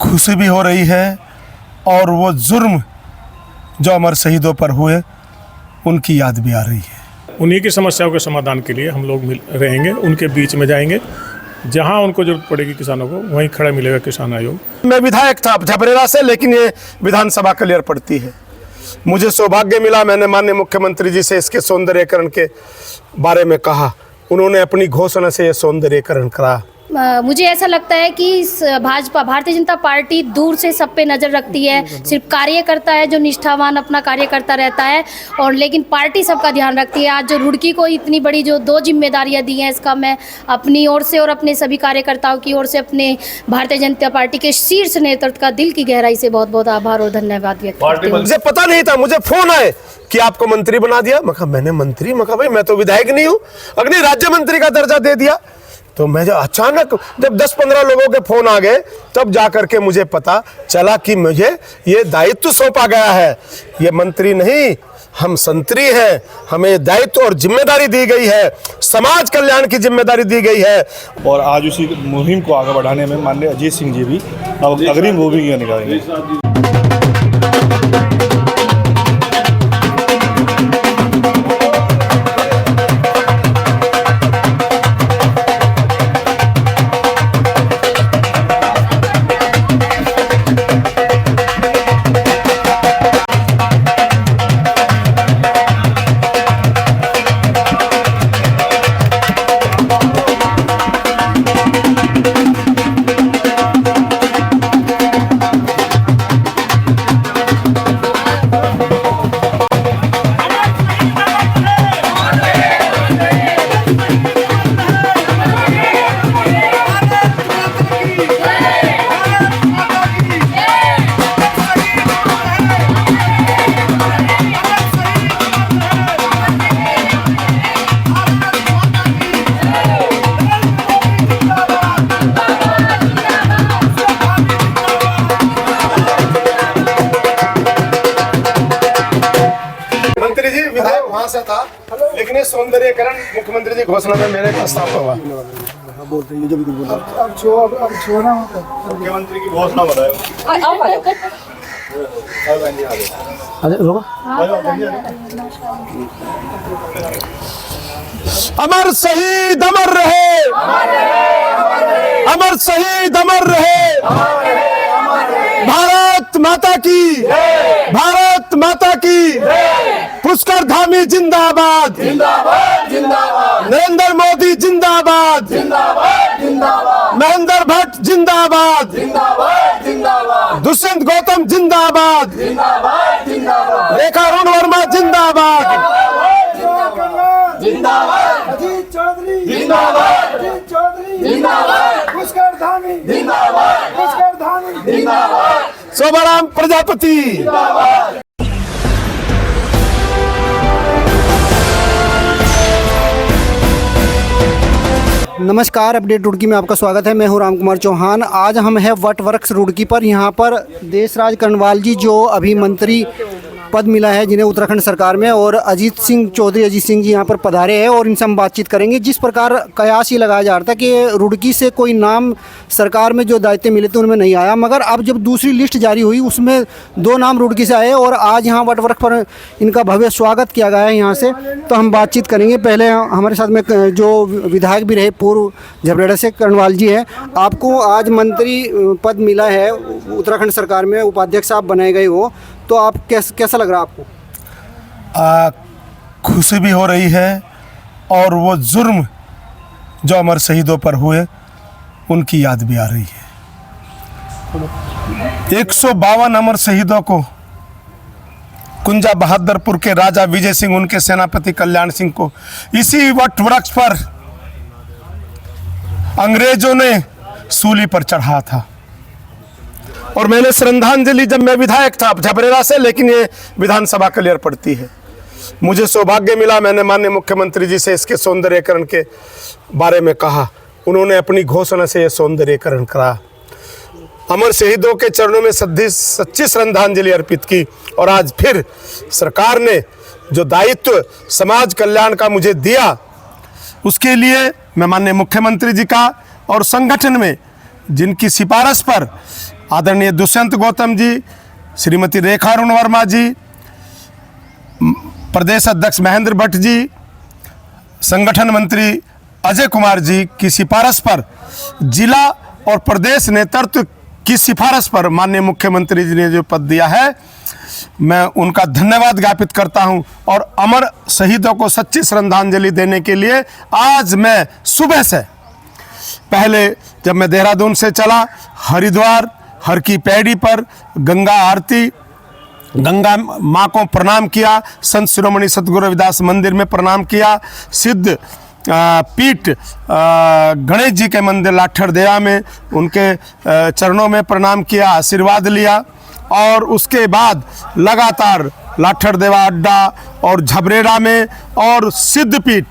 खुशी भी हो रही है और वो जुर्म जो अमर शहीदों पर हुए उनकी याद भी आ रही है। उन्हीं की समस्याओं के समाधान के लिए हम लोग रहेंगे, उनके बीच में जाएंगे। जहां उनको जरूरत पड़ेगी किसानों को, वहीं खड़ा मिलेगा किसान आयोग। मैं विधायक था झबरेरा से, लेकिन ये विधानसभा क्लियर पड़ती है। मुझे सौभाग्य मिला, मैंने माननीय मुख्यमंत्री जी से इसके सौंदर्यीकरण के बारे में कहा, उन्होंने अपनी घोषणा से ये सौंदर्यीकरण करा। मुझे ऐसा लगता है कि भाजपा भारतीय जनता पार्टी दूर से सब पे नज़र रखती है। सिर्फ कार्यकर्ता है जो निष्ठावान अपना कार्य करता रहता है, और लेकिन पार्टी सबका ध्यान रखती है। आज जो रुड़की को इतनी बड़ी जो 2 जिम्मेदारियां दी हैं, इसका मैं अपनी ओर से और अपने सभी कार्यकर्ताओं की ओर से अपने भारतीय जनता पार्टी के शीर्ष नेतृत्व का दिल की गहराई से बहुत बहुत आभार और धन्यवाद व्यक्त करती हूं। मुझे पता नहीं था, मुझे फोन आए कि आपको मंत्री बना दिया। मैं कहा मैंने मंत्री? मैं कहा भाई मैं तो विधायक नहीं हूँ, अग्नि राज्य मंत्री का दर्जा दे दिया। तो मैं अचानक जब 10-15 लोगों के फोन आ गए, तब जाकर के मुझे पता चला कि मुझे ये दायित्व सौंपा गया है। ये मंत्री नहीं, हम संतरी हैं, हमें दायित्व और जिम्मेदारी दी गई है, समाज कल्याण की जिम्मेदारी दी गई है। और आज उसी मुहिम को आगे बढ़ाने में माननीय अजीत सिंह जी भी अग्रिम भूमिका निभाएंगे। वहां से था, लेकिन सौंदर्यीकरण मुख्यमंत्री जी घोषणा में मेरे प्रस्ताव हुआ। मुख्यमंत्री की घोषणा बताए। अमर शहीद अमर रहे, अमर शहीद अमर रहे। भारत माता की, भारत माता की। पुष्कर धामी जिंदाबाद, जिंदाबाद जिंदाबाद। नरेंद्र मोदी जिंदाबाद, जिंदाबाद जिंदाबाद। महेंद्र भट्ट जिंदाबाद, जिंदाबाद जिंदाबाद। दुष्यंत गौतम जिंदाबाद, जिंदाबाद जिंदाबाद। रेखा अरुण वर्मा जिंदाबाद, जिंदाबाद। अजीत चौधरी जिंदाबाद, अजीत चौधरी जिंदाबाद। पुष्कर धामी जिंदाबाद, पुष्कर धामी जिंदाबाद। शोभाराम प्रजापति जिंदाबाद। नमस्कार, अपडेट रुड़की में आपका स्वागत है। मैं हूं राम कुमार चौहान। आज हम हैं वटवृक्ष रुड़की पर। यहां पर देशराज कर्णवाल जी जो अभी मंत्री पद मिला है जिन्हें उत्तराखंड सरकार में, और अजीत सिंह जी यहां पर पधारे हैं और इनसे हम बातचीत करेंगे। जिस प्रकार कयास ये लगाया जा रहा था कि रुड़की से कोई नाम सरकार में जो दायित्व मिले थे उनमें नहीं आया, मगर अब जब दूसरी लिस्ट जारी हुई उसमें 2 नाम रुड़की से आए और आज यहाँ वटवृक्ष पर इनका भव्य स्वागत किया गया है यहाँ से। तो हम बातचीत करेंगे। पहले हमारे साथ में जो विधायक भी रहे पूर्व झबरेड़ा से, कर्णवाल जी हैं। आपको आज मंत्री पद मिला है उत्तराखंड सरकार में, उपाध्यक्ष आप बनाए गए हो, तो आप कैसा लग रहा है आपको? खुशी भी हो रही है और वो जुर्म जो अमर शहीदों पर हुए उनकी याद भी आ रही है। 152 अमर शहीदों को कुंजा बहादुरपुर के राजा विजय सिंह, उनके सेनापति कल्याण सिंह को इसी वटवृक्ष पर अंग्रेजों ने सूली पर चढ़ाया था। और मैंने श्रद्धांजलि, जब मैं विधायक था झबरेरा से, लेकिन ये विधानसभा क्लियर पड़ती है। मुझे सौभाग्य मिला, मैंने माननीय मुख्यमंत्री जी से इसके सौंदर्यीकरण के बारे में कहा, उन्होंने अपनी घोषणा से ये सौंदर्यीकरण करा। अमर शहीदों के चरणों में सच्ची श्रद्धांजलि अर्पित की। और आज फिर सरकार ने जो दायित्व समाज कल्याण का मुझे दिया, उसके लिए मैं माननीय मुख्यमंत्री जी का और संगठन में जिनकी सिफारिश पर आदरणीय दुष्यंत गौतम जी, श्रीमती रेखा अरुण वर्मा जी, प्रदेश अध्यक्ष महेंद्र भट्ट जी, संगठन मंत्री अजय कुमार जी की सिफारिश पर, जिला और प्रदेश नेतृत्व की सिफारिश पर माननीय मुख्यमंत्री जी ने जो पद दिया है, मैं उनका धन्यवाद ज्ञापित करता हूं। और अमर शहीदों को सच्ची श्रद्धांजलि देने के लिए आज मैं सुबह से, पहले जब मैं देहरादून से चला, हरिद्वार हर की पैड़ी पर गंगा आरती, गंगा माँ को प्रणाम किया, संत शिरोमणि सतगुरु रविदास मंदिर में प्रणाम किया, सिद्ध पीठ गणेश जी के मंदिर लाठरदेवा में उनके चरणों में प्रणाम किया, आशीर्वाद लिया। और उसके बाद लगातार लाठरदेवा अड्डा और झबरेड़ा में और सिद्धपीठ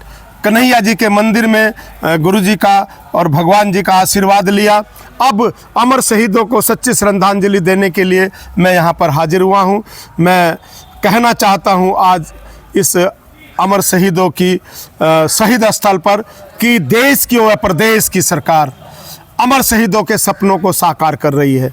कन्हैया जी के मंदिर में गुरु जी का और भगवान जी का आशीर्वाद लिया। अब अमर शहीदों को सच्ची श्रद्धांजलि देने के लिए मैं यहाँ पर हाजिर हुआ हूँ। मैं कहना चाहता हूँ आज इस अमर शहीदों की शहीद स्थल पर कि देश की व प्रदेश की सरकार अमर शहीदों के सपनों को साकार कर रही है।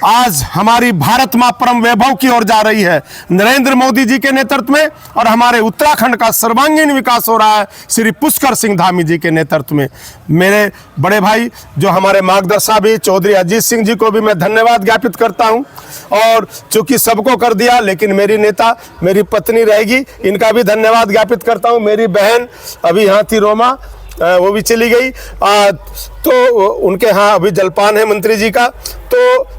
आज हमारी भारत माँ परम वैभव की ओर जा रही है नरेंद्र मोदी जी के नेतृत्व में, और हमारे उत्तराखंड का सर्वांगीण विकास हो रहा है श्री पुष्कर सिंह धामी जी के नेतृत्व में। मेरे बड़े भाई जो हमारे मार्गदर्शक भी चौधरी अजीत सिंह जी को भी मैं धन्यवाद ज्ञापित करता हूं। और चूंकि सबको कर दिया, लेकिन मेरी नेता मेरी पत्नी रहेगी, इनका भी धन्यवाद ज्ञापित करता हूँ। मेरी बहन अभी यहाँ थी रोमा, वो भी चली गई, तो उनके यहाँ अभी जलपान है मंत्री जी का, तो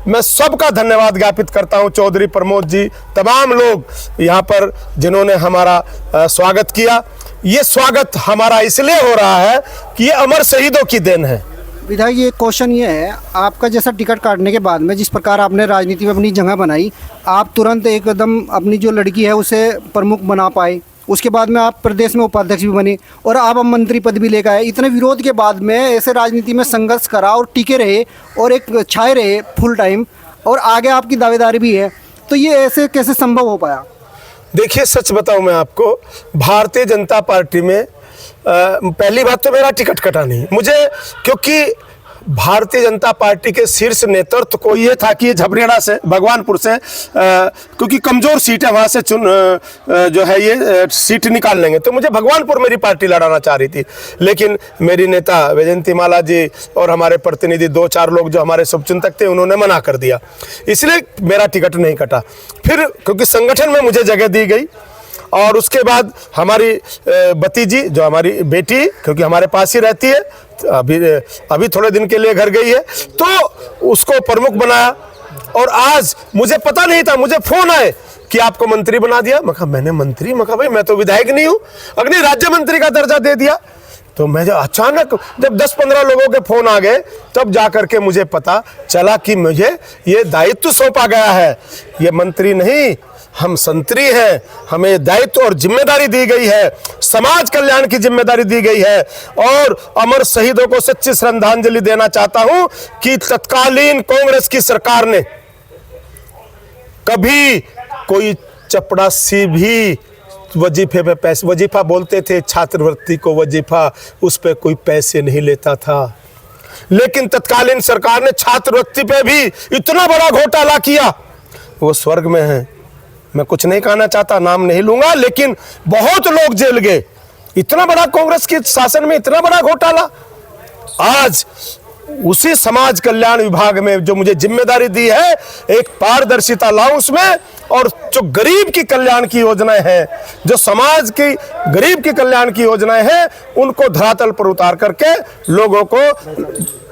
मैं सबका धन्यवाद ज्ञापित करता हूँ। चौधरी प्रमोद जी, तमाम लोग यहाँ पर जिन्होंने हमारा स्वागत किया। ये स्वागत हमारा इसलिए हो रहा है कि ये अमर शहीदों की देन है। विधायक ये क्वेश्चन ये है, आपका जैसा टिकट काटने के बाद में जिस प्रकार आपने राजनीति में अपनी जगह बनाई, आप तुरंत एकदम अपनी जो लड़की है उसे प्रमुख बना पाए, उसके बाद में आप प्रदेश में उपाध्यक्ष भी बने और आप अब मंत्री पद भी लेकर आए। इतने विरोध के बाद में ऐसे राजनीति में संघर्ष करा और टिके रहे और एक छाए रहे फुल टाइम, और आगे आपकी दावेदारी भी है, तो ये ऐसे कैसे संभव हो पाया? देखिए, सच बताऊं मैं आपको, भारतीय जनता पार्टी में पहली बात तो मेरा टिकट कटा नहीं मुझे, क्योंकि भारतीय जनता पार्टी के शीर्ष नेतृत्व को ये था कि झबरेड़ा से, भगवानपुर से, क्योंकि कमज़ोर सीट है, वहाँ से जो है ये सीट निकाल लेंगे, तो मुझे भगवानपुर मेरी पार्टी लड़ाना चाह रही थी। लेकिन मेरी नेता वैजयंती माला जी और हमारे प्रतिनिधि 2-4 लोग जो हमारे शुभचिंतक थे, उन्होंने मना कर दिया, इसलिए मेरा टिकट नहीं कटा। फिर क्योंकि संगठन में मुझे जगह दी गई, और उसके बाद हमारी भतीजी जो हमारी बेटी, क्योंकि हमारे पास ही रहती है, अभी थोड़े दिन के लिए घर गई है, तो उसको प्रमुख बनाया। और आज मुझे पता नहीं था, मुझे फोन आए कि आपको मंत्री बना दिया। मैं कहा मैंने मंत्री, मैं कहा भाई मैं तो विधायक नहीं हूँ, अग्नि राज्य मंत्री का दर्जा दे दिया। तो मैं अचानक जब 10-15 लोगों के फोन आ गए, तब जाकर के मुझे पता चला कि मुझे ये दायित्व सौंपा गया है। ये मंत्री नहीं, हम संतरी हैं, हमें दायित्व और जिम्मेदारी दी गई है, समाज कल्याण की जिम्मेदारी दी गई है। और अमर शहीदों को सच्ची श्रद्धांजलि देना चाहता हूं कि तत्कालीन कांग्रेस की सरकार ने कभी कोई चपड़ासी भी वजीफे पे पैसे, वजीफा बोलते थे छात्रवृत्ति को वजीफा, उस पे कोई पैसे नहीं लेता था। लेकिन तत्कालीन सरकार ने छात्रवृत्ति पे भी इतना बड़ा घोटाला किया, वो स्वर्ग में है। मैं कुछ नहीं कहना चाहता, नाम नहीं लूंगा, लेकिन बहुत लोग जेल गए। इतना बड़ा कांग्रेस के शासन में इतना बड़ा घोटाला। आज उसी समाज कल्याण विभाग में जो मुझे जिम्मेदारी दी है, एक पारदर्शिता लाऊं उसमें, और जो गरीब की कल्याण की योजनाएं हैं, जो समाज की गरीब की कल्याण की योजनाएं हैं, उनको धरातल पर उतार करके लोगों को,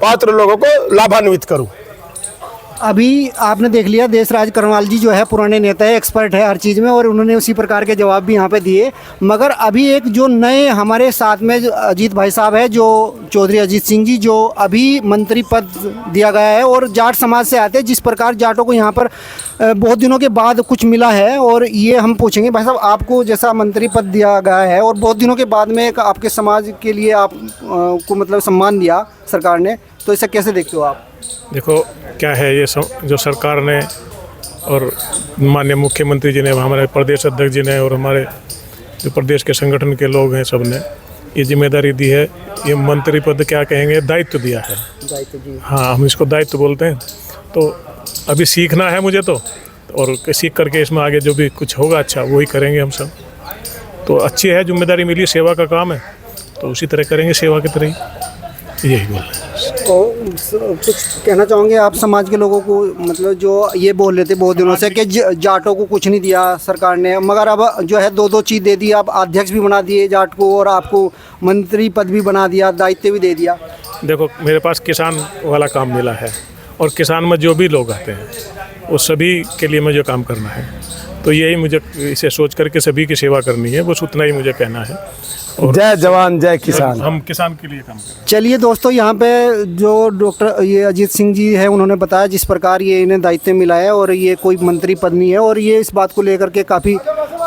पात्र लोगों को लाभान्वित करूं। अभी आपने देख लिया, देशराज करनवाल जी जो है पुराने नेता है, एक्सपर्ट है हर चीज़ में, और उन्होंने उसी प्रकार के जवाब भी यहाँ पे दिए। मगर अभी एक जो नए हमारे साथ में जो अजीत भाई साहब है, जो चौधरी अजीत सिंह जी, जो अभी मंत्री पद दिया गया है और जाट समाज से आते हैं, जिस प्रकार जाटों को यहाँ पर बहुत दिनों के बाद कुछ मिला है, और ये हम पूछेंगे भाई साहब, आपको जैसा मंत्री पद दिया गया है और बहुत दिनों के बाद में आपके समाज के लिए आप को मतलब सम्मान दिया सरकार ने, तो इसे कैसे देखते हो आप? देखो क्या है, ये जो सरकार ने और माननीय मुख्यमंत्री जी ने, हमारे प्रदेश अध्यक्ष जी ने और हमारे जो प्रदेश के संगठन के लोग हैं, सब ने ये जिम्मेदारी दी है, ये मंत्री पद क्या कहेंगे, दायित्व दिया है। हाँ, हम इसको दायित्व बोलते हैं। तो अभी सीखना है मुझे तो, और सीख करके इसमें आगे जो भी कुछ होगा अच्छा वही करेंगे हम सब। तो अच्छी है, जिम्मेदारी मिली, सेवा का काम है, तो उसी तरह करेंगे, सेवा की तरह ही, यही बोल रहे हैं। और कुछ कहना चाहोगे आप समाज के लोगों को, मतलब जो ये बोल रहे थे बहुत दिनों से कि जाटों को कुछ नहीं दिया सरकार ने, मगर अब जो है दो चीज़ दे दी, आप अध्यक्ष भी बना दिए जाट को और आपको मंत्री पद भी बना दिया, दायित्व भी दे दिया। देखो, मेरे पास किसान वाला काम मिला है, और किसान में जो भी लोग आते हैं वो सभी के लिए मुझे काम करना है। तो यही मुझे इसे सोच करके सभी की सेवा करनी है, बस उतना ही मुझे कहना है। और जय जवान जय किसान। हम किसान के लिए काम कर रहे हैं। चलिए दोस्तों, यहाँ पे जो डॉक्टर ये अजीत सिंह जी है, उन्होंने बताया जिस प्रकार ये इन्हें दायित्व मिला है, और ये कोई मंत्री पद नहीं है, और ये इस बात को लेकर के काफ़ी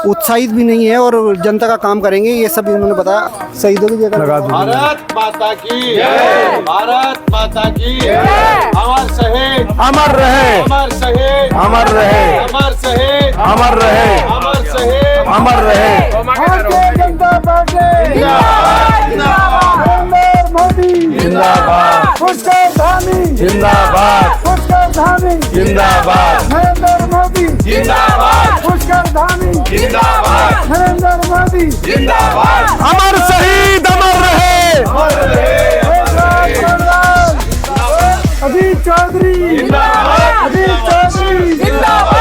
उत्साहित भी नहीं है, और जनता का काम करेंगे, ये सब उन्होंने बताया। शहीदों की जगह लगा दूंगा। भारत माता की जय, भारत माता की जय। अमर शहीद अमर रहे, अमर शहीद अमर रहे, अमर शहीद अमर रहे, अमर शहीद अमर रहे। भारतीय जनता पार्टी नरेंद्र मोदी जिंदाबाद, पुष्कर धामी जिंदाबाद, पुष्कर धामी जिंदाबाद, नरेंद्र मोदी जिंदाबाद, पुष्कर धामी जिंदाबाद, नरेंद्र मोदी जिंदाबाद। अमर शहीद अमर रहे, अजीत चौधरी अजीत चौधरी जिंदाबाद।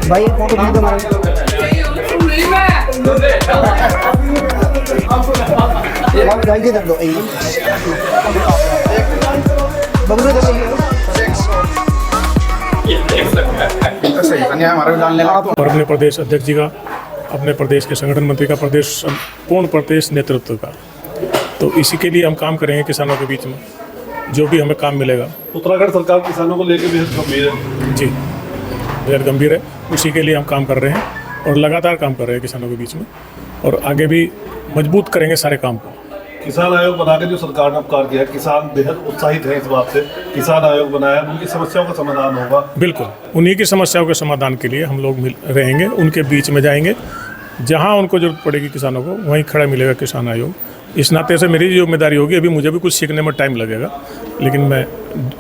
भाई फोटो खींच दो हमारे। गाड़ी के दे दो बबलू दे और अपने प्रदेश अध्यक्ष जी का, अपने प्रदेश के संगठन मंत्री का, प्रदेश पूर्ण प्रदेश नेतृत्व का, तो इसी के लिए हम काम करेंगे किसानों के बीच में, जो भी हमें काम मिलेगा। उत्तराखंड सरकार किसानों को लेकर बेहद गंभीर है। जी, बेहद गंभीर है, उसी के लिए हम काम कर रहे हैं और लगातार काम कर रहे हैं किसानों के बीच में, और आगे भी मजबूत करेंगे सारे काम को। किसान आयोग बनाकर जो सरकार ने उपकार किया है, किसान बेहद उत्साहित है इस बात से। किसान आयोग बनाया, उनकी समस्याओं का समाधान होगा। बिल्कुल, उन्हीं की समस्याओं के समाधान के लिए हम लोग रहेंगे, उनके बीच में जाएंगे, जहां उनको जरूरत पड़ेगी किसानों को, वहीं खड़ा मिलेगा किसान आयोग। इस नाते से मेरी जिम्मेदारी होगी, अभी मुझे भी कुछ सीखने में टाइम लगेगा, लेकिन मैं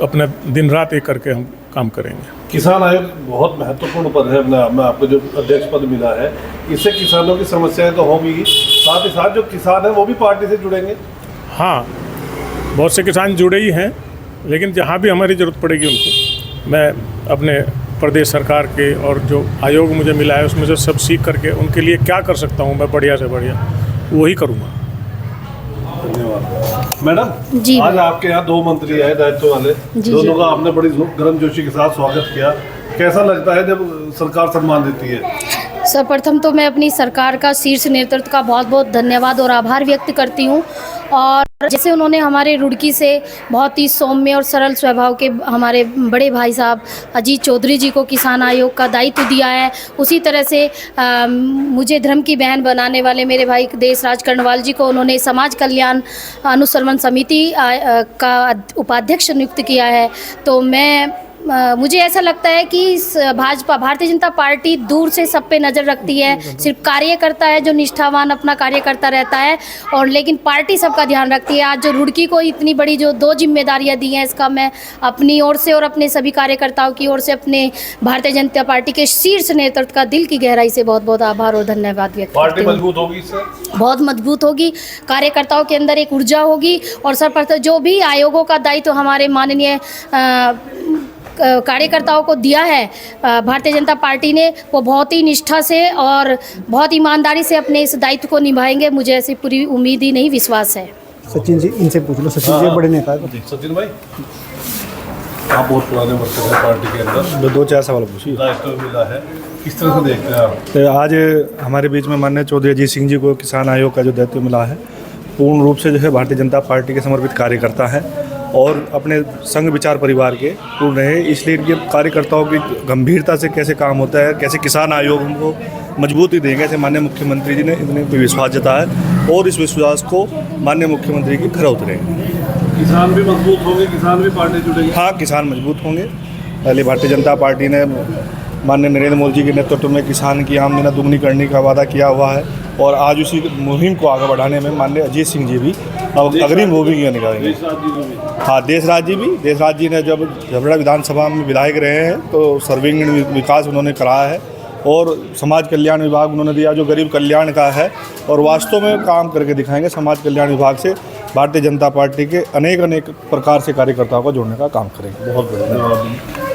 अपना दिन रात एक करके हम काम करेंगे। किसान आयोग बहुत महत्वपूर्ण पद है अपने आप में, आपको जो अध्यक्ष पद मिला है, इससे किसानों की समस्याएं तो होंगी, साथ ही साथ जो किसान है वो भी पार्टी से जुड़ेंगे। हाँ, बहुत से किसान जुड़े ही हैं, लेकिन जहाँ भी हमारी ज़रूरत पड़ेगी उनको, मैं अपने प्रदेश सरकार के और जो आयोग मुझे मिला है उसमें से सब सीख करके उनके लिए क्या कर सकता हूँ मैं बढ़िया से बढ़िया, वही करूँगा। धन्यवाद मैडम। जी, आज आपके यहाँ दो मंत्री आए दायित्व वाले, दोनों का आपने बड़ी गर्मजोशी के साथ स्वागत किया। कैसा लगता है जब सरकार सम्मान देती है? सर्वप्रथम तो मैं अपनी सरकार का शीर्ष नेतृत्व का बहुत बहुत धन्यवाद और आभार व्यक्त करती हूँ। और जैसे उन्होंने हमारे रुड़की से बहुत ही सौम्य और सरल स्वभाव के हमारे बड़े भाई साहब अजीत चौधरी जी को किसान आयोग का दायित्व दिया है, उसी तरह से मुझे धर्म की बहन बनाने वाले मेरे भाई देशराज कर्णवाल जी को उन्होंने समाज कल्याण अनुसंधान समिति का उपाध्यक्ष नियुक्त किया है। तो मुझे ऐसा लगता है कि भारतीय जनता पार्टी दूर से सब पे नज़र रखती है। सिर्फ कार्यकर्ता है जो निष्ठावान अपना कार्य करता रहता है, और लेकिन पार्टी सबका ध्यान रखती है। आज जो रुड़की को इतनी बड़ी जो 2 जिम्मेदारियां दी हैं, इसका मैं अपनी ओर से और अपने सभी कार्यकर्ताओं की ओर से अपने भारतीय जनता पार्टी के शीर्ष नेतृत्व का दिल की गहराई से बहुत बहुत आभार और धन्यवाद व्यक्त करती पार्टी हूँ। मजबूत होगी इससे? बहुत मजबूत होगी, कार्यकर्ताओं के अंदर एक ऊर्जा होगी, और सर्वप्रथम जो भी आयोगों का दायित्व हमारे माननीय कार्यकर्ताओं को दिया है भारतीय जनता पार्टी ने, वो बहुत ही निष्ठा से और बहुत ईमानदारी से अपने इस दायित्व को निभाएंगे। मुझे ऐसी पूरी उम्मीद ही नहीं, विश्वास है। सचिन जी, इनसे पूछ लो। सचिन जी बड़े नेता है। सचिन भाई, आप बहुत पुराने वर्कर हैं पार्टी के अंदर, 2-4 सवाल पूछिए। दायित्व मिला है, किस तरह से देखते हैं आप? तो आज हमारे बीच में माननीय चौधरी अजीत सिंह जी को किसान आयोग का जो दायित्व मिला है, पूर्ण रूप से जो है भारतीय जनता पार्टी के समर्पित कार्यकर्ता है और अपने संघ विचार परिवार के पूर्ण रहे। इसलिए इनके कार्यकर्ताओं की गंभीरता से कैसे काम होता है, कैसे किसान आयोग को मजबूती देंगे, ऐसे माननीय मुख्यमंत्री जी ने इतने पे विश्वास जताया है, और इस विश्वास को माननीय मुख्यमंत्री की खरा उतरेंगे। किसान भी मजबूत होंगे, किसान भी पार्टी जुड़ेगी? हाँ, किसान मजबूत होंगे। पहले भारतीय जनता पार्टी ने माननीय नरेंद्र मोदी जी के नेतृत्व में किसान की आमदनी दुगनी करने का वादा किया हुआ है, और आज उसी मुहिम को आगे बढ़ाने में माननीय अजीत सिंह जी भी अग्रिम भूमिका निभाएंगे। हाँ, देशराज जी ने जब झबरा विधानसभा में विधायक रहे हैं तो सर्वांगीण विकास उन्होंने कराया है, और समाज कल्याण विभाग उन्होंने दिया जो गरीब कल्याण का है, और वास्तव में काम करके दिखाएंगे। समाज कल्याण विभाग से भारतीय जनता पार्टी के अनेक प्रकार से कार्यकर्ताओं को जोड़ने का काम करेंगे। बहुत बढ़िया।